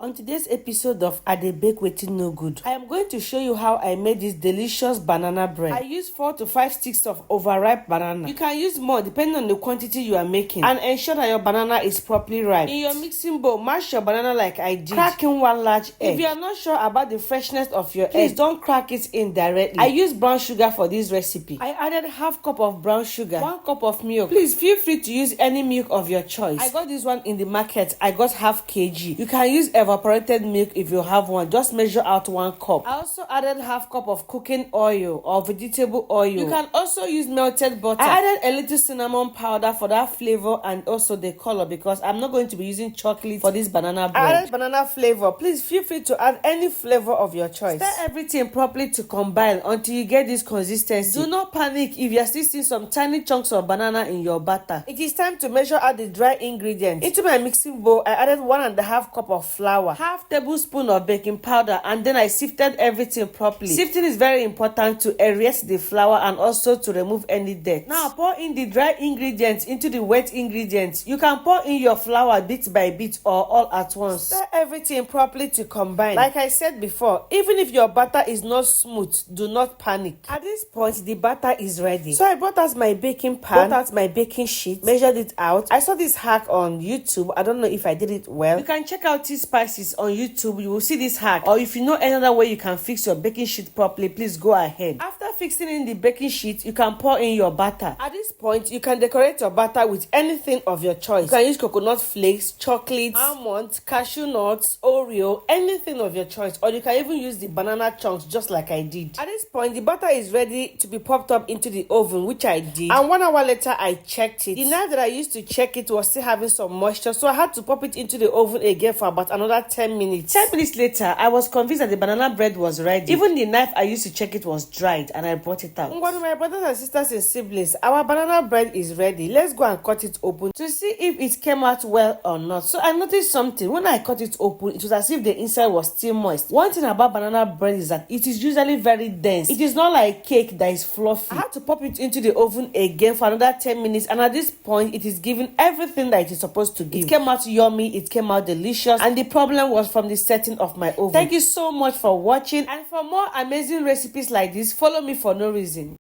On today's episode of I Dey Bake Wetin No Good, I am going to show you how I made this delicious banana bread. I use 4 to 5 sticks of overripe banana. You can use more depending on the quantity you are making, and ensure that your banana is properly ripe. In your mixing bowl, mash your banana like I did, crack in 1 large egg. If you are not sure about the freshness of your egg, don't crack it in directly. I use brown sugar for this recipe. I added half cup of brown sugar, 1 cup of milk. Please feel free to use any milk of your choice. I got this one in the market. I got half kg. You can use evaporated milk if you have one. Just measure out 1 cup. I also added half cup of cooking oil or vegetable oil. You can also use melted butter. I added a little cinnamon powder for that flavor and also the color, because I'm not going to be using chocolate for this banana bread. I added banana flavor. Please feel free to add any flavor of your choice. Stir everything properly to combine until you get this consistency. Do not panic if you are still seeing some tiny chunks of banana in your batter. It is time to measure out the dry ingredients. Into my mixing bowl, I added 1.5 cup of flour, half tablespoon of baking powder, and then I sifted everything properly. Sifting is very important to aerate the flour and also to remove any dirt. Now pour in the dry ingredients into the wet ingredients. You can pour in your flour bit by bit or all at once. Stir everything properly to combine. Like I said before, even if your batter is not smooth, do not panic. At this point, the batter is ready. So I brought out my baking pan, brought out my baking sheet, measured it out. I saw this hack on YouTube. I don't know if I did it well. You can check out these spices on YouTube. You will see this hack. Or if you know another way you can fix your baking sheet properly, please go ahead. After fixing in the baking sheet, you can pour in your batter. At this point, you can decorate your batter with anything of your choice. You can use coconut flakes, chocolate, almonds, cashew nuts, Oreo, anything of your choice. Or you can even use the banana chunks just like I did. At this point, the batter is ready to be popped up into the oven, which I did. And 1 hour later, I checked it. The knife that I used to check it was still having some moisture, so I had to pop it into the oven again for about another 10 minutes. 10 minutes later, I was convinced that the banana bread was ready. Even the knife I used to check it was dried, and I brought it out. One of my brothers and sisters and siblings, our banana bread is ready. Let's go and cut it open to see if it came out well or not. So I noticed something. When I cut it open, it was as if the inside was still moist. One thing about banana bread is that it is usually very dense. It is not like cake that is fluffy. I had to pop it into the oven again for another 10 minutes, and at this point, it is giving everything that it is supposed to give. It came out yummy, it came out delicious, and the problem was from the setting of my oven. Thank you so much for watching, and for more amazing recipes like this, follow me for no reason.